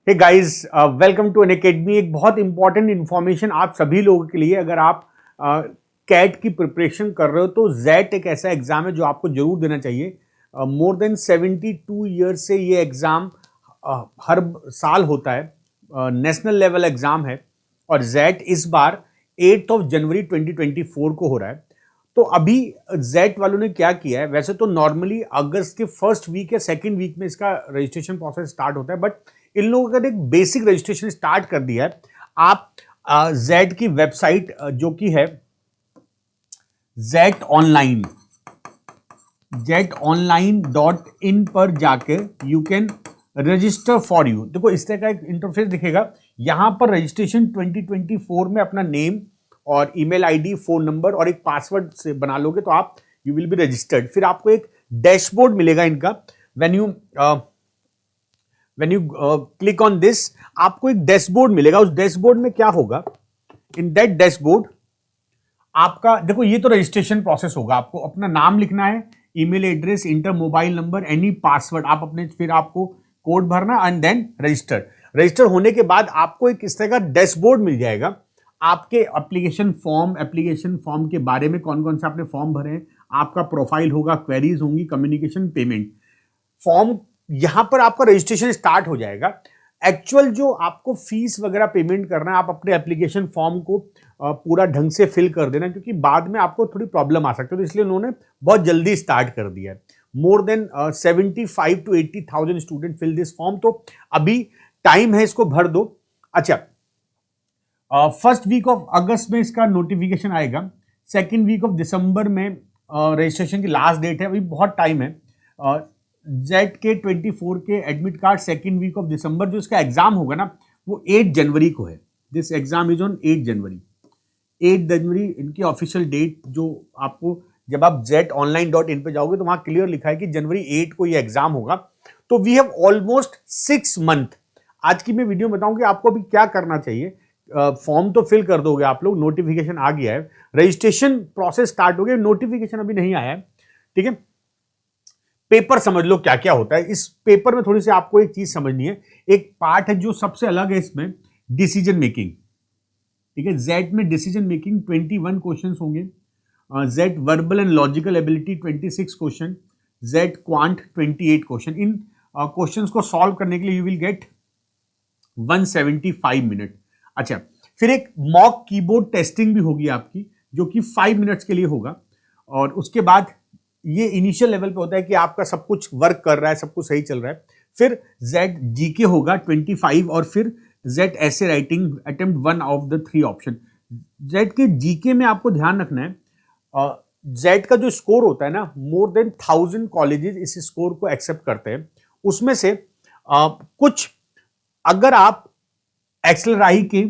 Hey guys, welcome to Unacademy. एक बहुत important information आप सभी लोगों के लिए, अगर आप कैट की प्रिपरेशन कर रहे हो तो जेट एक ऐसा एग्जाम है जो आपको जरूर देना चाहिए। मोर देन 72 ईयर्स से ये एग्जाम हर साल होता है, नेशनल लेवल एग्जाम है और जेट इस बार 8 जनवरी 2024 को हो रहा है। तो अभी जेट वालों ने क्या किया है, वैसे तो नॉर्मली अगस्त के फर्स्ट वीक या सेकेंड वीक में इसका रजिस्ट्रेशन प्रोसेस स्टार्ट होता है, बट इन लोगों का एक बेसिक रजिस्ट्रेशन स्टार्ट कर दिया है। आप जेट की वेबसाइट जो कि है jetonline.in पर जाके you can register for you. देखो इस तरह का एक इंटरफेस दिखेगा। यहां पर रजिस्ट्रेशन 2024 में अपना नेम और ईमेल आईडी, फोन नंबर और एक पासवर्ड से बना लोगे तो आप यू विल बी रजिस्टर्ड। फिर आपको एक डैशबोर्ड मिलेगा इनका। When you click on this, आपको एक डैशबोर्ड मिलेगा। उस डैशबोर्ड में क्या होगा, इन दैट डैशबोर्ड आपका देखो ये तो रजिस्ट्रेशन प्रोसेस होगा। आपको अपना नाम लिखना है, email address, inter mobile number, any password आप अपने, फिर आपको कोड भरना एंड देन रजिस्टर होने के बाद आपको एक इस तरह का डैशबोर्ड मिल जाएगा। आपके एप्लीकेशन फॉर्म के बारे में, कौन कौन से आपने फॉर्म भरे हैं, आपका प्रोफाइल होगा, क्वेरीज होंगी, कम्युनिकेशन, पेमेंट फॉर्म। यहां पर आपका रजिस्ट्रेशन स्टार्ट हो जाएगा। एक्चुअल जो आपको फीस वगैरह पेमेंट करना है, आप अपने एप्लीकेशन फॉर्म को पूरा ढंग से फिल कर देना, क्योंकि बाद में आपको थोड़ी प्रॉब्लम आ सकती है, तो इसलिए उन्होंने बहुत जल्दी स्टार्ट कर दिया है। More than 75 to 80,000 student fill this form. तो अभी टाइम है, इसको भर दो। अच्छा, फर्स्ट वीक ऑफ अगस्त में इसका नोटिफिकेशन आएगा। सेकेंड वीक ऑफ दिसंबर में रजिस्ट्रेशन की लास्ट डेट है। अभी बहुत टाइम है। जेट के 24 के admit card second week of December. जो इसका एग्जाम होगा ना, वो 8 जनवरी को है। दिस एग्जाम इज ऑन 8 जनवरी। 8 जनवरी इनकी ऑफिशियल डेट। जो आपको जब आप jetonline.in पे जाओगे तो वहां क्लियर लिखा है कि जनवरी 8 को ये एग्जाम होगा। तो वी हैव ऑलमोस्ट 6 मंथ। आज की मैं वीडियो बताऊं कि आपको अभी क्या करना चाहिए। फॉर्म तो फिल कर दोगे आप लोग, नोटिफिकेशन आ गया है, रजिस्ट्रेशन प्रोसेस स्टार्ट हो गया, नोटिफिकेशन अभी नहीं आया है, ठीक है। पेपर समझ लो क्या क्या होता है। इस पेपर में थोड़ी सी आपको एक चीज समझनी है। एक पार्ट है जो सबसे अलग है इसमें, डिसीजन मेकिंग, ठीक है। जेड में डिसीजन मेकिंग 21 क्वेश्चंस होंगे। Z verbal and logical ability 26 question. Z quant 28 question. In questions को सॉल्व करने के लिए यू विल गेट 175 मिनट। अच्छा, फिर एक मॉक कीबोर्ड टेस्टिंग भी होगी आपकी, जो कि 5 मिनट्स के लिए होगा। और उसके बाद ये इनिशियल लेवल पे होता है कि आपका सब कुछ वर्क कर रहा है, सब कुछ सही चल रहा है। फिर जेड जीके होगा 25 और फिर जेड ऐसे writing attempt 1 of the 3 option. Z के जीके में आपको ध्यान रखना है, जेड का जो स्कोर होता है ना, मोर देन 1000 कॉलेजेस इस स्कोर को एक्सेप्ट करते हैं। उसमें से कुछ, अगर आप एक्सेलराई के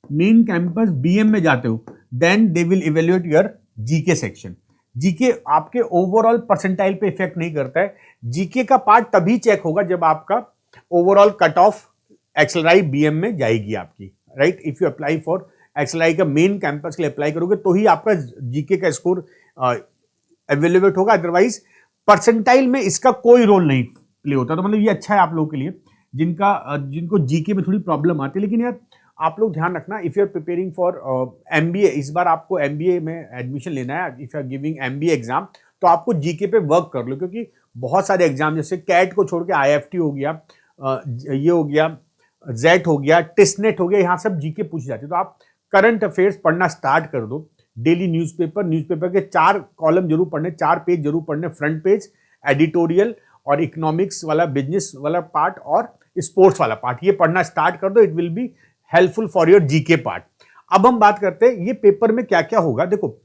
मेन कैंपस बीएम में जाते हो, then they will evaluate your GK section. GK आपके ओवरऑल परसेंटाइल पे इफेक्ट नहीं करता है। जीके का पार्ट तभी चेक होगा जब आपका overall cut off XLRI BM में जाएगी आपकी, right. If you apply for XLRI का मेन कैंपस के लिए अप्लाई करोगे तो ही आपका जीके का स्कोर एवेल्युएट होगा, अदरवाइज परसेंटाइल में इसका कोई रोल नहीं प्ले होता। तो मतलब ये अच्छा है आप लोगों के लिए जिनको जीके में थोड़ी प्रॉब्लम आती है। लेकिन यार आप लोग ध्यान रखना, if you are preparing for MBA, इस बार आपको एमबीए में एडमिशन लेना है, if you are giving MBA exam, तो आपको जीके पे वर्क कर लो, क्योंकि बहुत सारे एग्जाम जैसे कैट को छोड़ के आईएफटी हो गया, ये हो गया, जेट हो गया, टिस्नेट हो गया, यहाँ सब जीके पूछी जाती है। तो आप करंट अफेयर्स पढ़ना स्टार्ट कर दो। डेली न्यूज़पेपर के 4 कॉलम जरूर पढ़ने, 4 पेज जरूर पढ़ने, फ्रंट पेज, एडिटोरियल और इकोनॉमिक्स वाला, बिजनेस वाला पार्ट और स्पोर्ट्स वाला पार्ट, ये पढ़ना स्टार्ट कर दो। It will be helpful for your GK part. अब हम बात करते हैं ये पेपर में क्या क्या होगा। देखो,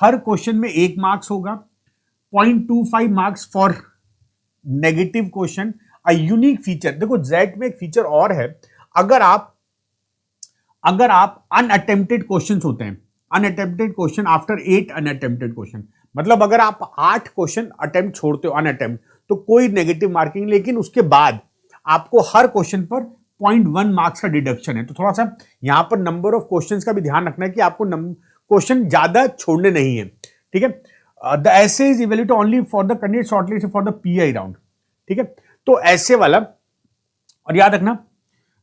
हर क्वेश्चन में 1 मार्क्स होगा, 0.25 marks for negative question. A unique feature, देखो जेड में एक फीचर और है, अगर आप अनअटेम्प्टेड क्वेश्चन होते हैं, unattempted question after 8 unattempted question, मतलब अगर आप 8 क्वेश्चन अटेम्प्ट छोड़ते हो अनअटेम्प्ट, तो कोई नेगेटिव मार्किंग, लेकिन उसके बाद आपको हर क्वेश्चन पर 0.1 मार्क्स का डिडक्शन है। तो थोड़ा सा यहां पर नंबर ऑफ क्वेश्चंस का भी ध्यान रखना है कि आपको क्वेश्चन ज्यादा छोड़ने नहीं है, ठीक है। The essay is evaluated only for the candidate shortlist for the PI round, ठीक है। तो ऐसे वाला और याद रखना,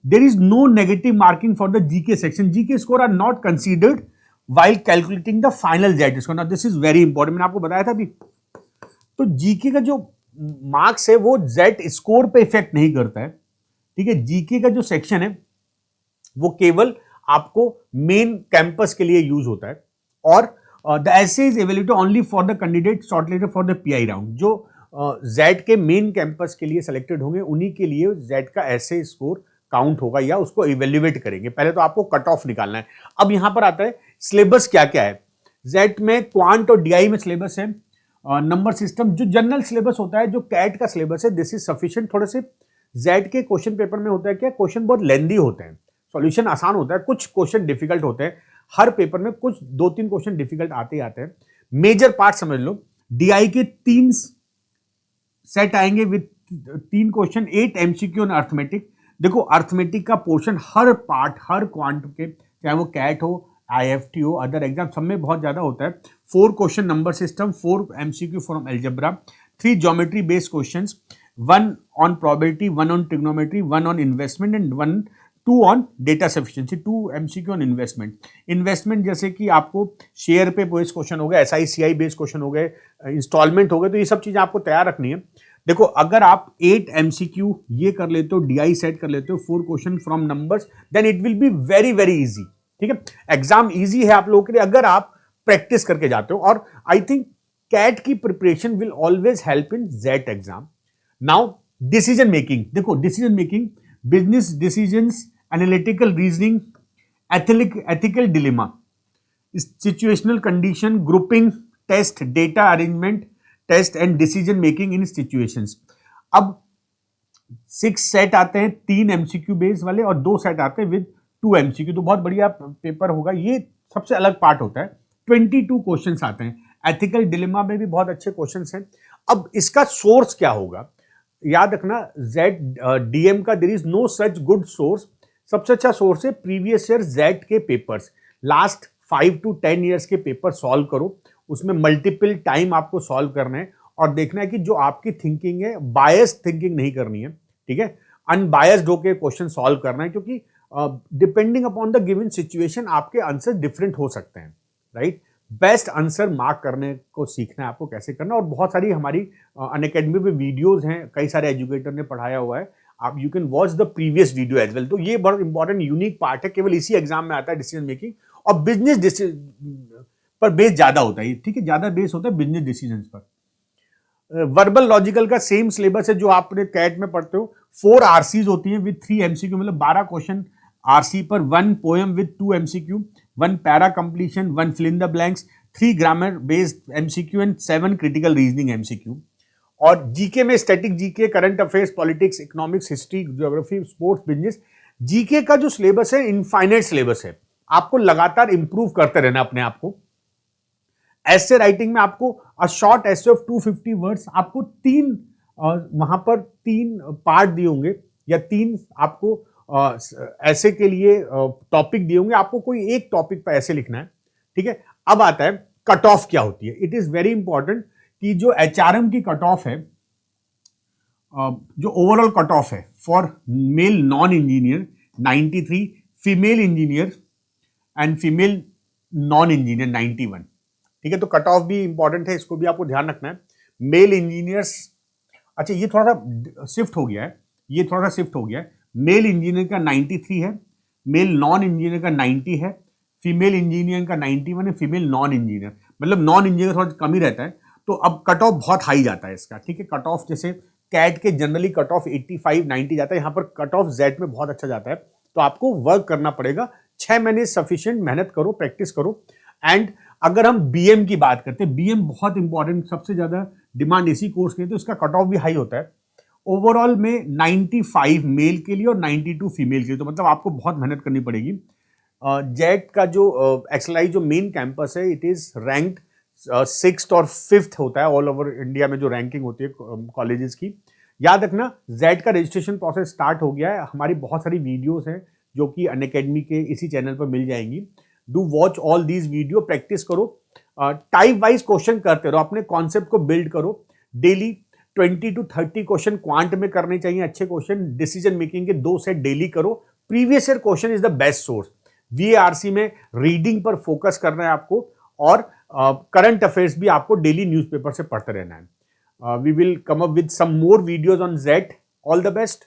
there is no negative marking for the GK section, GK score are not considered while calculating the final Z score. Now this is very important, मैंने आपको बताया था अभी। तो जीके का जो मार्क्स है वो Z स्कोर पे इफेक्ट नहीं करता है, ठीक है। जीके का जो सेक्शन है वो केवल आपको मेन कैंपस के लिए यूज होता है, और the essay is available only for the candidate shortlisted for the PI round. जो Z के मेन कैंपस के लिए सिलेक्टेड होंगे उन्हीं के लिए Z का एसे स्कोर काउंट होगा या उसको इवेल्युएट करेंगे। पहले तो आपको कट ऑफ निकालना है। अब यहां पर आता है सिलेबस क्या क्या है। जेट में क्वांट और डीआई में सिलेबस है, नंबर सिस्टम जो जनरल सिलेबस होता है, जो कैट का सिलेबस है, दिस इज सफिशिएंट। थोड़े से जेट के क्वेश्चन पेपर में होता है क्या, क्वेश्चन बहुत लेंदी होते हैं, सॉल्यूशन आसान होता है, कुछ क्वेश्चन डिफिकल्ट होते हैं। हर पेपर में कुछ 2-3 क्वेश्चन डिफिकल्ट आते ही आते हैं। मेजर पार्ट समझ लो, डीआई के 3 सेट आएंगे विद 3 क्वेश्चन, 8 एमसीक्यू और अर्थमेटिक। देखो अर्थमेटिक का पोर्शन हर पार्ट, हर क्वांट के, चाहे वो कैट हो, आईएफटी हो, अदर एग्जाम, सब में बहुत ज्यादा होता है। 4 question number system, 4 MCQ from algebra, 3 geometry based questions, 1 on probability, 1 on trigonometry, 1 on investment and 2 on data sufficiency, 2 MCQ on investment. Investment जैसे कि आपको शेयर पे बेस्ड क्वेश्चन हो गए, एसआईसीआई बेस्ड क्वेश्चन हो गए, इंस्टॉलमेंट हो गए, तो ये सब चीजें आपको तैयार रखनी है। देखो अगर आप 8 एमसीक्यू ये कर लेते हो, डीआई सेट कर लेते हो, 4 question from numbers, then it will be very very easy, ठीक है। एग्जाम इजी है आप लोगों के लिए अगर आप प्रैक्टिस करके जाते हो, और आई थिंक कैट की preparation will always help in XAT exam. Now decision making, देखो decision making, business decisions, analytical reasoning, ethical dilemma, situational condition, grouping test, data arrangement test and decision making in situations. अब 6 set आते हैं, 3 MCQ base वाले और 2 set आते हैं with 2 MCQ, तो बहुत बढ़िया पेपर होगा। ये सबसे अलग पार्ट होता है। 22 क्वेश्चंस आते हैं, एथिकल डिलेमा में भी बहुत अच्छे क्वेश्चंस हैं। अब इसका सोर्स क्या होगा, याद रखना, जेड डीएम का there is no such good source. सबसे अच्छा सोर्स है प्रीवियस ईयर जेड के पेपर्स, लास्ट 5 to 10 ईयर्स के पेपर सॉल्व करो, उसमें मल्टीपल टाइम आपको सॉल्व करना है और देखना है कि जो आपकी थिंकिंग है, बायस थिंकिंग नहीं करनी है, ठीक है, अनबायस्ड होकर क्वेश्चन सॉल्व करना है, क्योंकि depending upon the given situation आपके आंसर डिफरेंट हो सकते हैं, राइट। बेस्ट आंसर मार्क करने को सीखना है आपको कैसे करना, और बहुत सारी हमारी अनअकैडमी में वीडियोस हैं, कई सारे एजुकेटर ने पढ़ाया हुआ है, आप you can watch the previous video as well. तो ये बहुत इंपॉर्टेंट यूनिक पार्ट है, केवल इसी एग्जाम में आता है डिसीजन मेकिंग, और बिजनेस पर बेस ज्यादा होता है, ठीक है, ज्यादा बेस होता है बिजनेस डिसीजंस पर। वर्बल लॉजिकल का सेम सिलेबस है जो आपने कैट में पढ़ते हो। 4 आरसीज होती हैं विद 3 एमसीक्यू, मतलब 12 क्वेश्चन आरसी पर, 1 poem with 2 MCQ, 1 para completion, 1 fill in the blanks, 3 grammar based MCQ and 7 critical reasoning MCQ. और जीके में static GK, current affairs, politics, economics, history, geography, sports, business. GK का जो syllabus है infinite syllabus है, आपको लगातार improve करते रहना अपने आप को। ऐसे राइटिंग में आपको a short essay of 250 words, आपको 3 वहां पर 3 पार्ट दिए होंगे या 3 आपको ऐसे के लिए टॉपिक दिए होंगे, आपको कोई एक टॉपिक पर ऐसे लिखना है, ठीक है। अब आता है कट ऑफ क्या होती है। इट इज वेरी इंपॉर्टेंट कि जो एचआरएम की कट ऑफ है, जो ओवरऑल कट ऑफ है for male non engineer 93, female engineer and female non engineer 91, ठीक है। तो कट ऑफ भी इंपॉर्टेंट है, इसको भी आपको ध्यान रखना है। मेल इंजीनियर्स, अच्छा ये थोड़ा सा शिफ्ट हो गया है, ये थोड़ा सा शिफ्ट हो गया है। मेल इंजीनियर का 93 है, मेल नॉन इंजीनियर का 90 है, फीमेल इंजीनियर का 91 है, फीमेल नॉन इंजीनियर, मतलब नॉन इंजीनियर थोड़ा कम ही रहता है। तो अब कट ऑफ बहुत हाई जाता है इसका, ठीक है। कट ऑफ जैसे कैट के जनरली कट ऑफ 85-90 जाता है, यहाँ पर कट ऑफ जेड में बहुत अच्छा जाता है। तो आपको वर्क करना पड़ेगा, 6 महीने सफिशिएंट मेहनत करो, प्रैक्टिस करो। एंड अगर हम बीएम की बात करते हैं, बीएम बहुत इंपॉर्टेंट, सबसे ज्यादा डिमांड इसी कोर्स की है, तो इसका कट ऑफ भी हाई होता है। ओवरऑल में 95 मेल के लिए और 92 फीमेल के लिए, तो मतलब आपको बहुत मेहनत करनी पड़ेगी। जेट का जो एक्सएलआई जो मेन कैंपस है, इट इज रैंक्ड 6th और 5th होता है ऑल ओवर इंडिया में जो रैंकिंग होती है कॉलेजेस की। याद रखना, जेट का रजिस्ट्रेशन प्रोसेस स्टार्ट हो गया है, हमारी बहुत सारी वीडियोस हैं जो कि अनअकैडमी के इसी चैनल पर मिल जाएंगी। Do watch all these video, practice करो, टाइप वाइज क्वेश्चन करते रहो, अपने कॉन्सेप्ट को बिल्ड करो डेली। 20 to 30 क्वेश्चन क्वांट में करने चाहिए, अच्छे क्वेश्चन। डिसीजन मेकिंग के 2 सेट डेली करो। Previous year question is the best source. VARC में रीडिंग पर फोकस करना है आपको, और करंट अफेयर्स भी आपको डेली न्यूज़पेपर से पढ़ते रहना है। We will come up with some more videos on XAT. All the best.